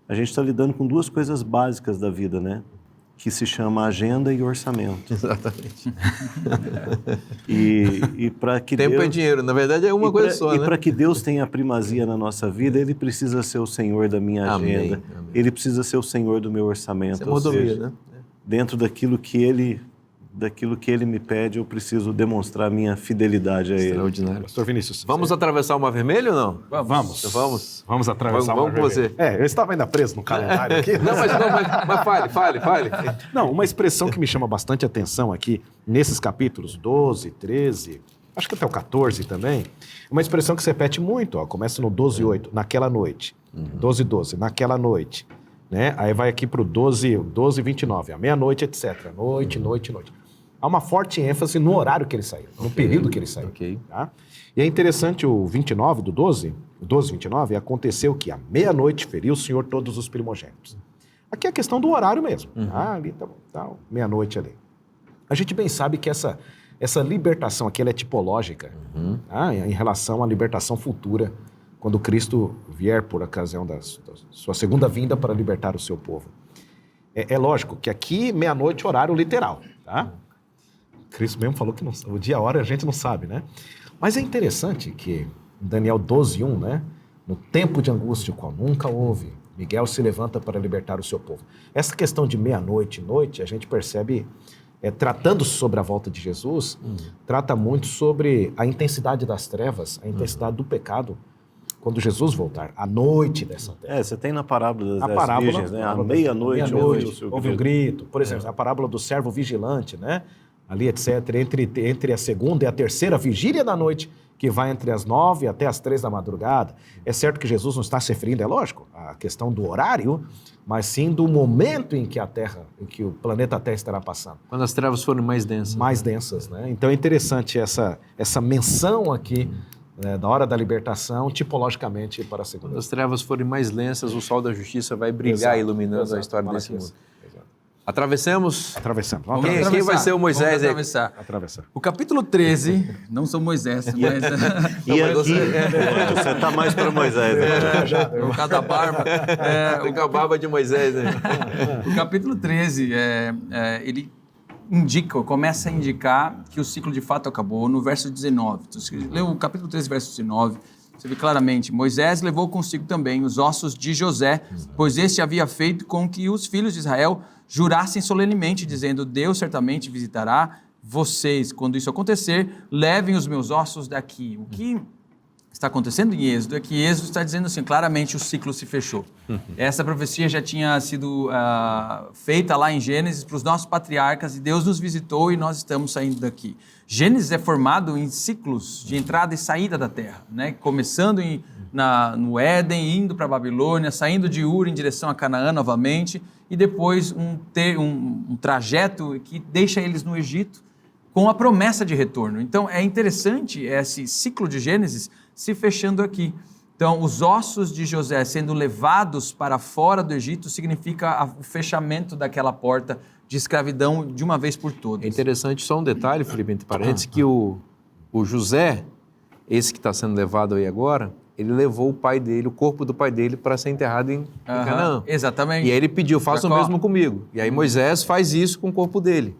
a gente está lidando com duas coisas básicas da vida, né, que se chama agenda e orçamento. Exatamente. E para que tempo Deus... é dinheiro, na verdade é uma coisa só, né? E para que Deus tenha primazia na nossa vida, Ele precisa ser o Senhor da minha agenda. Amém. Ele precisa ser o Senhor do meu orçamento. Isso é mordomia, né? Dentro daquilo que Ele me pede, eu preciso demonstrar minha fidelidade a Ele. Extraordinário. Pastor Vinícius. Vamos atravessar o Mar Vermelho ou não? Vamos. Vamos atravessar vamos o Mar com Vermelho. você. Eu estava ainda preso no calendário aqui. Mas fale. Não, uma expressão que me chama bastante atenção aqui, nesses capítulos 12, 13, acho que até o 14 também, uma expressão que se repete muito, ó, começa no 12:8, naquela noite, 12:12, naquela noite, né? Aí vai aqui para o 12:29, à meia-noite, etc. Noite. Há uma forte ênfase no horário que ele saiu, no período que ele saiu. Ok. Tá? E é interessante o 29 do 12, o 12:29, aconteceu que à meia-noite feriu o Senhor todos os primogênitos. Aqui é a questão do horário mesmo. Ali tá meia-noite ali. A gente bem sabe que essa libertação aqui ela é tipológica, tá? Em relação à libertação futura, quando Cristo vier por ocasião da sua segunda vinda para libertar o seu povo. É lógico que aqui meia-noite horário literal, tá? Cristo mesmo falou que o dia e a hora a gente não sabe, né? Mas é interessante que em Daniel 12:1, né? No tempo de angústia, o qual nunca houve, Miguel se levanta para libertar o seu povo. Essa questão de meia-noite e noite, a gente percebe, tratando sobre a volta de Jesus, trata muito sobre a intensidade das trevas, a intensidade do pecado, quando Jesus voltar, à noite dessa terra. Você tem na parábola das 10 virgens, né? À meia-noite houve um grito. Por exemplo, a parábola do servo vigilante, né? Ali, etc., entre a segunda e a terceira vigília da noite, que vai entre as 9 até as 3 da madrugada. É certo que Jesus não está se referindo, é lógico, à questão do horário, mas sim do momento em que o planeta Terra estará passando. Quando as trevas forem mais densas. Mais densas, né? Então é interessante essa menção aqui, né, da hora da libertação, tipologicamente para a segunda. Quando as trevas forem mais densas, o sol da justiça vai brilhar, iluminando a história desse mundo. Atravessamos? Atravessamos. Quem vai ser o Moisés aí? Atravessar. O capítulo 13, não sou Moisés, mas... E aqui, você está mais para Moisés. Por causa da barba. Tem com a barba de Moisés, né? O capítulo 13, ele começa a indicar que o ciclo de fato acabou no verso 19. Então, se lê o capítulo 13, verso 19, você vê claramente, Moisés levou consigo também os ossos de José, pois este havia feito com que os filhos de Israel jurassem solenemente, dizendo, Deus certamente visitará vocês. Quando isso acontecer, levem os meus ossos daqui. O que está acontecendo em Êxodo é que Êxodo está dizendo assim, claramente o ciclo se fechou. Essa profecia já tinha sido feita lá em Gênesis para os nossos patriarcas e Deus nos visitou e nós estamos saindo daqui. Gênesis é formado em ciclos de entrada e saída da terra, né? Começando no Éden, indo para a Babilônia, saindo de Ur em direção a Canaã novamente e depois um trajeto que deixa eles no Egito com a promessa de retorno. Então é interessante esse ciclo de Gênesis se fechando aqui. Então os ossos de José sendo levados para fora do Egito significa o fechamento daquela porta de escravidão de uma vez por todas. É interessante, só um detalhe, Felipe, entre parênteses, que o José, esse que está sendo levado aí agora, ele levou o corpo do pai dele para ser enterrado em Canaã. Exatamente. E aí ele pediu, faça o Jacó. mesmo comigo. E aí Moisés faz isso com o corpo dele.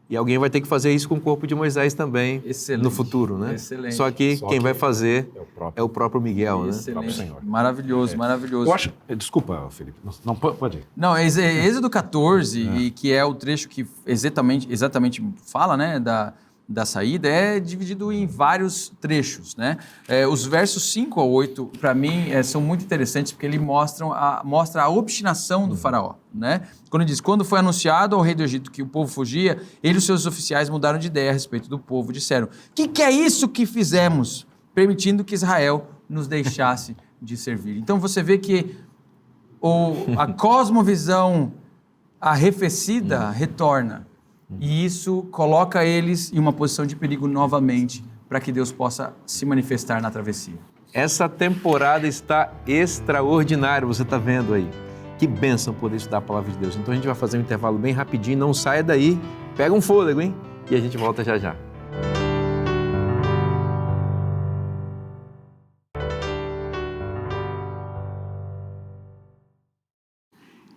E alguém vai ter que fazer isso com o corpo de Moisés também no futuro, né? Excelente. Só que quem vai fazer é o próprio Miguel, né? Excelente. Senhor. Maravilhoso, maravilhoso. Eu acho... Desculpa, Felipe. Não, pode ir. Não, Êxodo 14, e que é o trecho que exatamente fala, né, da saída, é dividido em vários trechos, né? Os versos 5 a 8, para mim, são muito interessantes porque ele mostra a obstinação do faraó, né? Quando diz, quando foi anunciado ao rei do Egito que o povo fugia, ele e os seus oficiais mudaram de ideia a respeito do povo, disseram, que é isso que fizemos, permitindo que Israel nos deixasse de servir? Então você vê que a cosmovisão arrefecida retorna. E isso coloca eles em uma posição de perigo novamente para que Deus possa se manifestar na travessia. Essa temporada está extraordinária, você está vendo aí. Que bênção poder estudar a palavra de Deus. Então a gente vai fazer um intervalo bem rapidinho, não saia daí, pega um fôlego, hein? E a gente volta já já.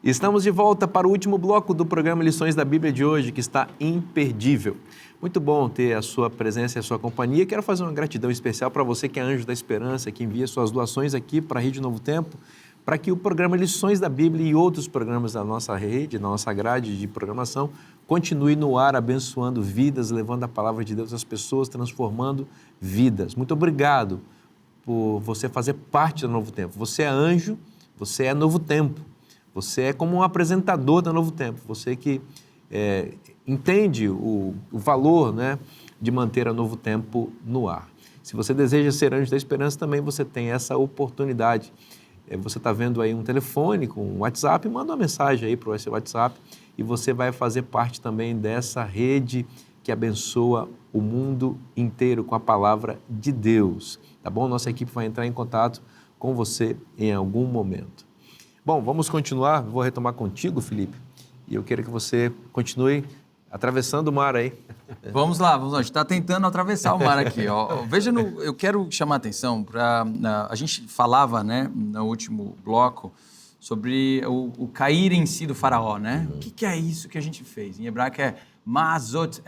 Estamos de volta para o último bloco do programa Lições da Bíblia de hoje, que está imperdível. Muito bom ter a sua presença e a sua companhia. Quero fazer uma gratidão especial para você que é Anjo da Esperança, que envia suas doações aqui para a Rede Novo Tempo, para que o programa Lições da Bíblia e outros programas da nossa rede, da nossa grade de programação, continue no ar, abençoando vidas, levando a palavra de Deus às pessoas, transformando vidas. Muito obrigado por você fazer parte do Novo Tempo. Você é anjo, você é Novo Tempo. Você é como um apresentador da Novo Tempo, você que entende o valor, né, de manter a Novo Tempo no ar. Se você deseja ser Anjo da Esperança, também você tem essa oportunidade. Você está vendo aí um telefone com um WhatsApp, manda uma mensagem aí para o seu WhatsApp e você vai fazer parte também dessa rede que abençoa o mundo inteiro com a palavra de Deus. Tá bom? Nossa equipe vai entrar em contato com você em algum momento. Bom, vamos continuar, vou retomar contigo, Felipe, e eu quero que você continue atravessando o mar aí. Vamos lá, a gente está tentando atravessar o mar aqui. Ó. Veja, eu quero chamar a atenção para... A gente falava, né, no último bloco, sobre o cair em si do faraó, né? O que é isso que a gente fez? Em hebraico é mazote.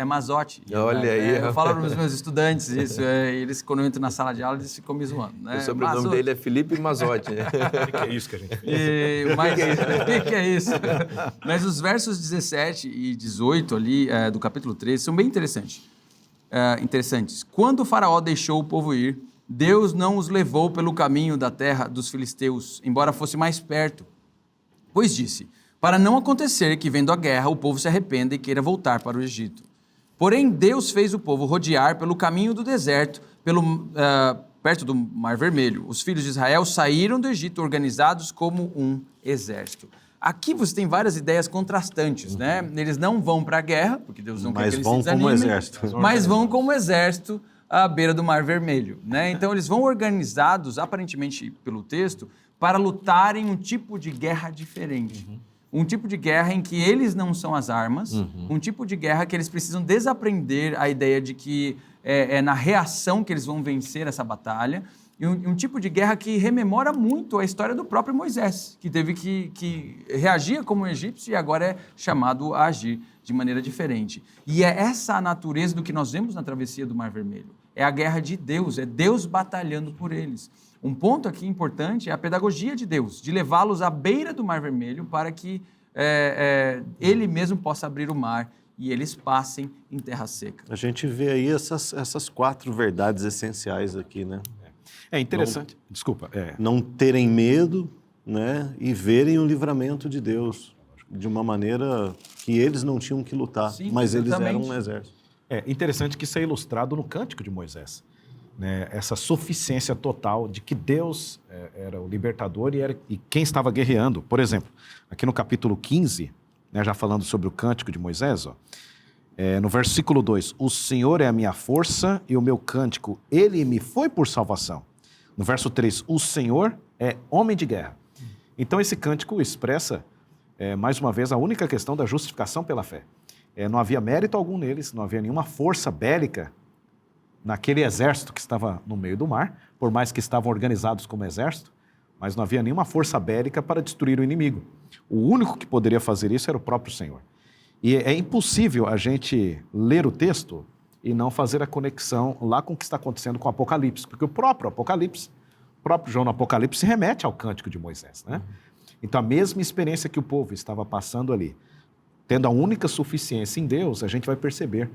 Olha aí. Eu falo para os meus estudantes isso, eles quando eu entro na sala de aula, eles ficam me zoando. Né? O sobrenome dele é Felipe Mazotti. O que é isso que a gente fez? O que é isso? Mas os versos 17 e 18 ali do capítulo 13 são bem interessantes. Quando o faraó deixou o povo ir, Deus não os levou pelo caminho da terra dos filisteus, embora fosse mais perto, pois disse, para não acontecer que, vendo a guerra, o povo se arrependa e queira voltar para o Egito. Porém, Deus fez o povo rodear pelo caminho do deserto, perto do Mar Vermelho. Os filhos de Israel saíram do Egito organizados como um exército. Aqui você tem várias ideias contrastantes, né? Eles não vão para a guerra, porque Deus não quer que eles se desanimem. Mas vão como exército. Mas vão como exército à beira do Mar Vermelho, né? Então, eles vão organizados, aparentemente pelo texto, para lutarem um tipo de guerra diferente. Um tipo de guerra em que eles não são as armas, um tipo de guerra que eles precisam desaprender a ideia de que é na reação que eles vão vencer essa batalha, e um tipo de guerra que rememora muito a história do próprio Moisés, que teve que reagir como um egípcio e agora é chamado a agir de maneira diferente. E é essa a natureza do que nós vemos na travessia do Mar Vermelho. É a guerra de Deus, é Deus batalhando por eles. Um ponto aqui importante é a pedagogia de Deus, de levá-los à beira do Mar Vermelho para que Ele mesmo possa abrir o mar e eles passem em terra seca. A gente vê aí essas 4 verdades essenciais aqui, né? É interessante. Desculpa. Não terem medo, né, e verem o livramento de Deus de uma maneira que eles não tinham que lutar, Sim, mas eles exatamente. eram um exército. É interessante que isso é ilustrado no Cântico de Moisés, né? Essa suficiência total de que Deus era o libertador e quem estava guerreando. Por exemplo, aqui no capítulo 15, né, já falando sobre o Cântico de Moisés, no versículo 2, o Senhor é a minha força e o meu cântico, ele me foi por salvação. No verso 3, o Senhor é homem de guerra. Então esse cântico expressa, mais uma vez, a única questão da justificação pela fé. Não havia mérito algum neles, não havia nenhuma força bélica naquele exército que estava no meio do mar, por mais que estavam organizados como exército, mas não havia nenhuma força bélica para destruir o inimigo. O único que poderia fazer isso era o próprio Senhor. E é impossível a gente ler o texto e não fazer a conexão lá com o que está acontecendo com o Apocalipse, porque o próprio João no Apocalipse se remete ao Cântico de Moisés, né? Então a mesma experiência que o povo estava passando ali, tendo a única suficiência em Deus, a gente vai perceber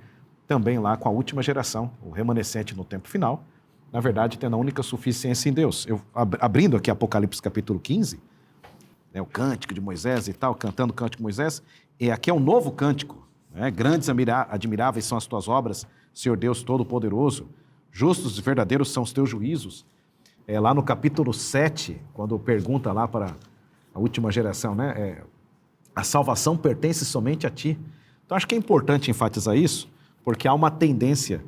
também lá com a última geração, o remanescente no tempo final, na verdade, tendo a única suficiência em Deus. Eu abrindo aqui Apocalipse capítulo 15, né, o cântico de Moisés e tal, cantando o cântico de Moisés, e aqui é um novo cântico, né? Grandes, admiráveis são as tuas obras, Senhor Deus Todo-Poderoso, justos e verdadeiros são os teus juízos. Lá no capítulo 7, quando pergunta lá para a última geração, né, a salvação pertence somente a ti. Então, acho que é importante enfatizar isso, porque há uma tendência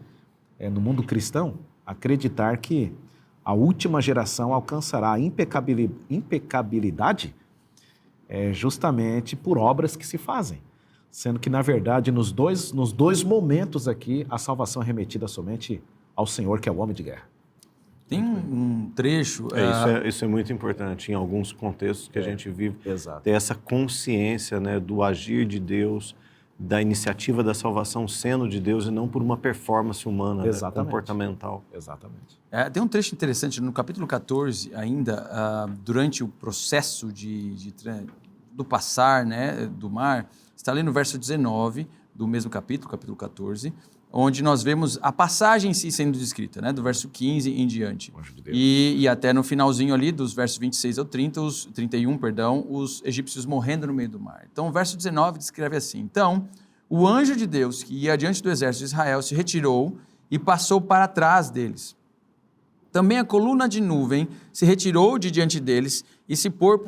no mundo cristão a acreditar que a última geração alcançará a impecabilidade justamente por obras que se fazem. Sendo que, na verdade, nos dois momentos aqui, a salvação é remetida somente ao Senhor, que é o homem de guerra. Tem um trecho... Isso é muito importante em alguns contextos que a gente vive. Exato. Ter essa consciência, né, do agir de Deus, da iniciativa da salvação sendo de Deus e não por uma performance humana, né, comportamental. Exatamente. Tem um trecho interessante no capítulo 14 ainda, durante o processo do passar, né, do mar, está ali no verso 19 do mesmo capítulo 14, onde nós vemos a passagem em si sendo descrita, né, do verso 15 em diante. E até no finalzinho ali, dos versos 26 ao 31, os egípcios morrendo no meio do mar. Então, o verso 19 descreve assim: Então, o anjo de Deus que ia diante do exército de Israel se retirou e passou para trás deles. Também a coluna de nuvem se retirou de diante deles e se pôs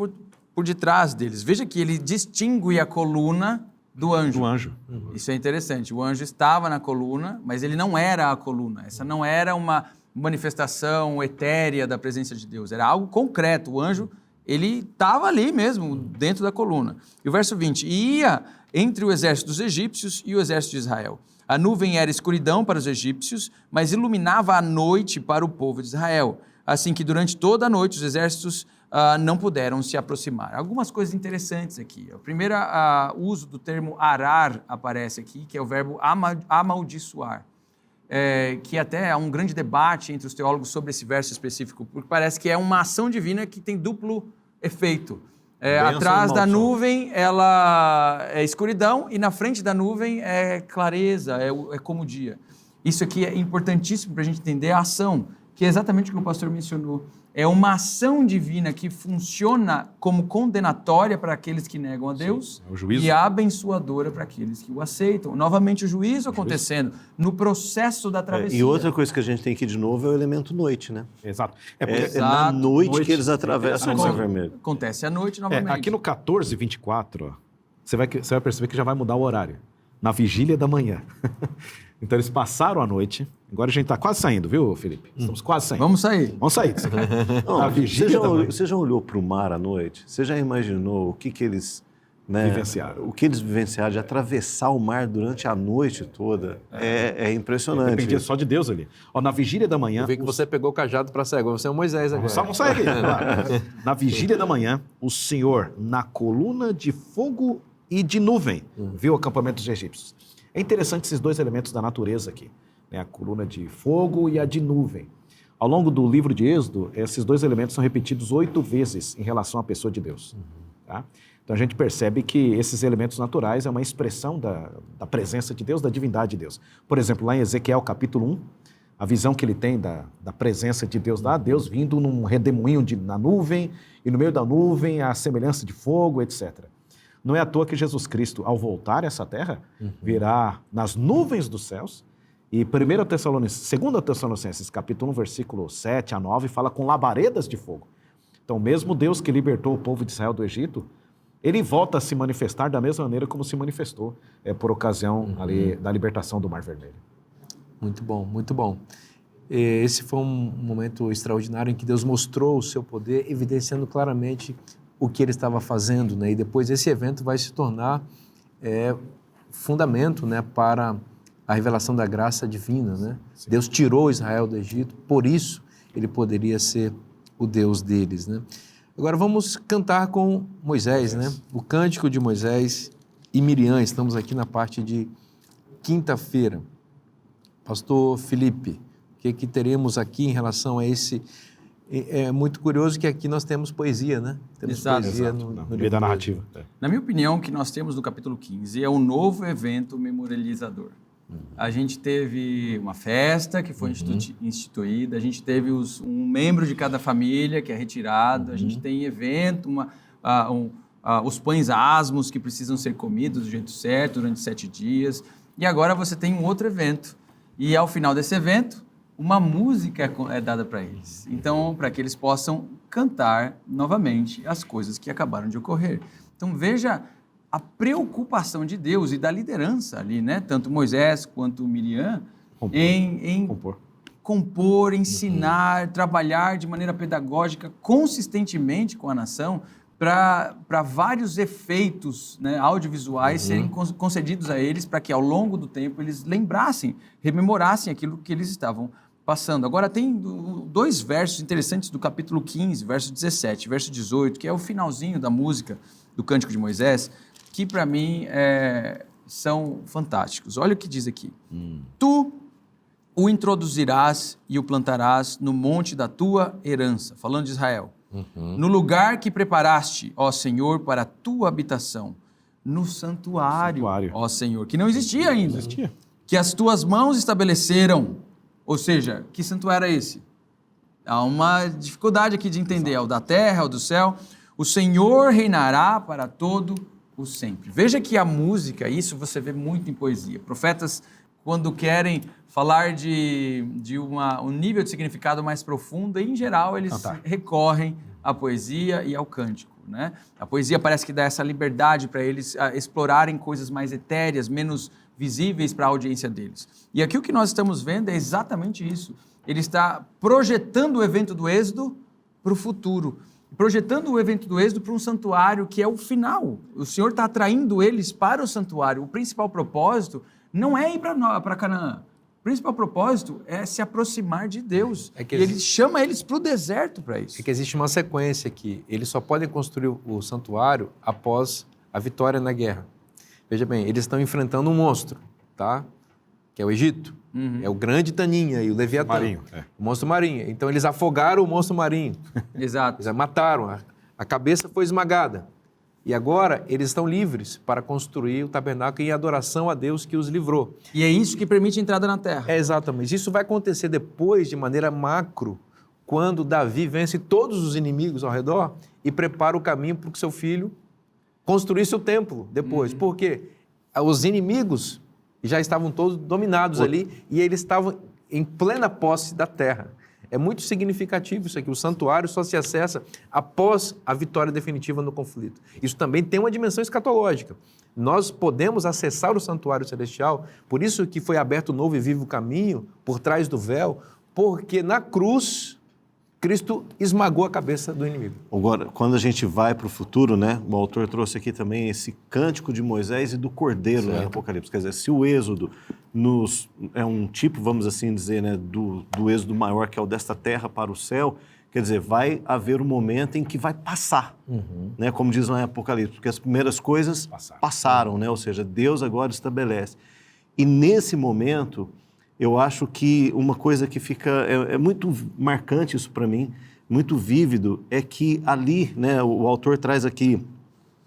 por detrás deles. Veja que ele distingue a coluna do anjo. Do anjo. Isso é interessante. O anjo estava na coluna, mas ele não era a coluna. Essa não era uma manifestação etérea da presença de Deus. Era algo concreto. O anjo, ele estava ali mesmo, dentro da coluna. E o verso 20. E ia entre o exército dos egípcios e o exército de Israel. A nuvem era escuridão para os egípcios, mas iluminava a noite para o povo de Israel. Assim que durante toda a noite os exércitos não puderam se aproximar. Algumas coisas interessantes aqui. A primeira, o uso do termo arar aparece aqui, que é o verbo amaldiçoar, que até há um grande debate entre os teólogos sobre esse verso específico, porque parece que é uma ação divina que tem duplo efeito. Atrás da nuvem ela é escuridão e na frente da nuvem é clareza, é como o dia. Isso aqui é importantíssimo para a gente entender a ação, que é exatamente o que o pastor mencionou. É uma ação divina que funciona como condenatória para aqueles que negam a Deus. É o juízo. E abençoadora para aqueles que o aceitam. Novamente o juízo acontecendo no processo da travessia. E outra coisa que a gente tem aqui de novo é o elemento noite, né? Exato. É na noite que eles atravessam o Mar Vermelho. Acontece à noite novamente. Aqui no 14:24, você vai perceber que já vai mudar o horário. Na vigília da manhã. Então eles passaram a noite. Agora a gente está quase saindo, viu, Felipe? Estamos quase saindo. Vamos sair. Vamos sair. Não, você já olhou para o mar à noite? Você já imaginou o que eles vivenciaram? O que eles vivenciaram de atravessar o mar durante a noite toda? É impressionante. Dependia só de Deus ali. Na vigília da manhã... Eu vi que você pegou o cajado para cego. Você é o Moisés agora. Vamos sair aqui. Na vigília da manhã, o Senhor, na coluna de fogo e de nuvem, viu o acampamento dos egípcios. É interessante esses dois elementos da natureza aqui, né? A coluna de fogo e a de nuvem. Ao longo do livro de Êxodo, esses dois elementos são repetidos 8 vezes em relação à pessoa de Deus. Tá? Então a gente percebe que esses elementos naturais é uma expressão da presença de Deus, da divindade de Deus. Por exemplo, lá em Ezequiel capítulo 1, a visão que ele tem da presença de Deus lá, Deus vindo num redemoinho na nuvem, e no meio da nuvem a semelhança de fogo, etc. Não é à toa que Jesus Cristo, ao voltar a essa terra, virá nas nuvens dos céus, e 2 Tessalonicenses, capítulo 1, versículo 7 a 9, fala com labaredas de fogo. Então, mesmo Deus que libertou o povo de Israel do Egito, ele volta a se manifestar da mesma maneira como se manifestou por ocasião ali da libertação do Mar Vermelho. Muito bom, muito bom. Esse foi um momento extraordinário em que Deus mostrou o seu poder, evidenciando claramente o que ele estava fazendo, né? E depois esse evento vai se tornar fundamento, né, para a revelação da graça divina, né? Deus tirou Israel do Egito, por isso ele poderia ser o Deus deles, né? Agora vamos cantar com Moisés, né? O cântico de Moisés e Miriam. Estamos aqui na parte de quinta-feira. Pastor Felipe, o que teremos aqui em relação a esse? É muito curioso que aqui nós temos poesia, né? Temos poesia no meio da narrativa. Na minha opinião, o que nós temos no capítulo 15 é um novo evento memorializador. A gente teve uma festa que foi instituída, a gente teve um membro de cada família que é retirado, a gente tem evento, os pães asmos que precisam ser comidos do jeito certo durante 7 dias, e agora você tem um outro evento. E ao final desse evento, uma música é dada para eles. Então, para que eles possam cantar novamente as coisas que acabaram de ocorrer. Então, veja a preocupação de Deus e da liderança ali, né? Tanto Moisés quanto Miriam, em compor, ensinar, trabalhar de maneira pedagógica consistentemente com a nação para vários efeitos, né, audiovisuais serem concedidos a eles para que ao longo do tempo eles lembrassem, rememorassem aquilo que eles estavam passando. Agora tem 2 versos interessantes do capítulo 15, verso 17, verso 18, que é o finalzinho da música do Cântico de Moisés, que para mim são fantásticos. Olha o que diz aqui. Tu o introduzirás e o plantarás no monte da tua herança, falando de Israel. No lugar que preparaste, ó Senhor, para a tua habitação, no santuário, ó Senhor, que não existia ainda, que as tuas mãos estabeleceram. Ou seja, que santuário é esse? Há uma dificuldade aqui de entender, é o da terra, é o do céu. O Senhor reinará para todo o sempre. Veja que a música, isso você vê muito em poesia. Profetas, quando querem falar de um nível de significado mais profundo, em geral, eles recorrem à poesia e ao cântico, né? A poesia parece que dá essa liberdade para eles explorarem coisas mais etéreas, menos visíveis para a audiência deles. E aqui o que nós estamos vendo é exatamente isso. Ele está projetando o evento do Êxodo para o futuro, projetando o evento do Êxodo para um santuário que é o final. O Senhor está atraindo eles para o santuário. O principal propósito não é ir para Canaã. O principal propósito é se aproximar de Deus. E ele chama eles para o deserto para isso. É que existe uma sequência aqui. Eles só podem construir o santuário após a vitória na guerra. Veja bem, eles estão enfrentando um monstro, tá? Que é o Egito. É o grande Taninha e o Leviatã. Marinho, o monstro marinho. Então, eles afogaram o monstro marinho. Exato. Eles mataram. A cabeça foi esmagada. E agora, eles estão livres para construir o tabernáculo em adoração a Deus que os livrou. E é isso que permite a entrada na terra. É, exatamente. Isso vai acontecer depois, de maneira macro, quando Davi vence todos os inimigos ao redor e prepara o caminho para o seu filho construir seu templo depois. Por quê? Os inimigos já estavam todos dominados ali e eles estavam em plena posse da terra. É muito significativo isso aqui. O santuário só se acessa após a vitória definitiva no conflito. Isso também tem uma dimensão escatológica. Nós podemos acessar o santuário celestial, por isso que foi aberto um novo e vivo caminho por trás do véu, porque na cruz Cristo esmagou a cabeça do inimigo. Agora, quando a gente vai para o futuro, né, o autor trouxe aqui também esse cântico de Moisés e do Cordeiro, né, no Apocalipse. Quer dizer, se o Êxodo é um tipo, vamos assim dizer, né, do Êxodo maior, que é o desta terra para o céu, quer dizer, vai haver um momento em que vai passar, né, como diz lá em Apocalipse, porque as primeiras coisas passaram, né, ou seja, Deus agora estabelece. E nesse momento, eu acho que uma coisa que fica, é muito marcante isso para mim, muito vívido, é que ali, né, o autor traz aqui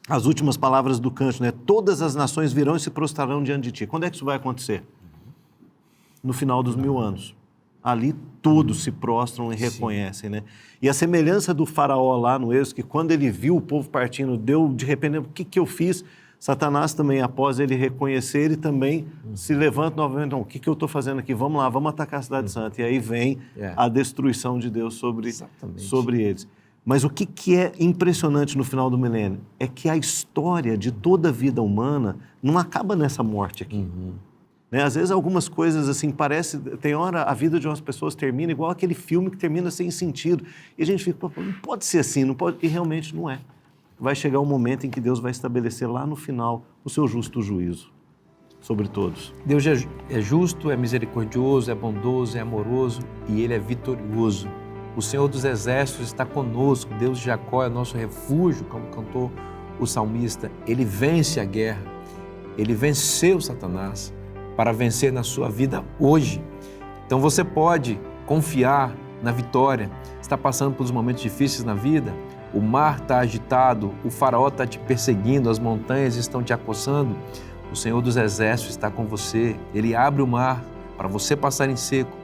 as últimas palavras do cântico, né, todas as nações virão e se prostrarão diante de ti. Quando é que isso vai acontecer? No final dos 1000 anos. ali todos se prostram e reconhecem, né? E a semelhança do faraó lá no Êxodo, que quando ele viu o povo partindo, deu de repente, o que eu fiz? Satanás também, após ele reconhecer, ele também se levanta novamente. Então, o que eu estou fazendo aqui? Vamos lá, vamos atacar a Cidade Santa. E aí vem a destruição de Deus sobre eles. Mas o que é impressionante no final do milênio é que a história de toda a vida humana não acaba nessa morte aqui. Né? Às vezes algumas coisas assim, tem hora a vida de umas pessoas termina igual aquele filme que termina sem sentido. E a gente fica, não pode ser assim, não pode, e realmente não é. Vai chegar um momento em que Deus vai estabelecer lá no final o seu justo juízo sobre todos. Deus é justo, é misericordioso, é bondoso, é amoroso e Ele é vitorioso. O Senhor dos Exércitos está conosco, Deus de Jacó é nosso refúgio, como cantou o salmista. Ele vence a guerra, Ele venceu Satanás para vencer na sua vida hoje. Então você pode confiar na vitória. Está passando por momentos difíceis na vida, o mar está agitado, o faraó está te perseguindo, as montanhas estão te acossando. O Senhor dos Exércitos está com você. Ele abre o mar para você passar em seco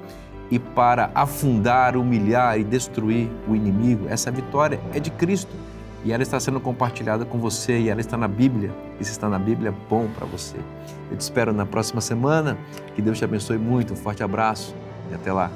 e para afundar, humilhar e destruir o inimigo. Essa vitória é de Cristo e ela está sendo compartilhada com você e ela está na Bíblia. E se está na Bíblia, é bom para você. Eu te espero na próxima semana. Que Deus te abençoe muito. Um forte abraço e até lá.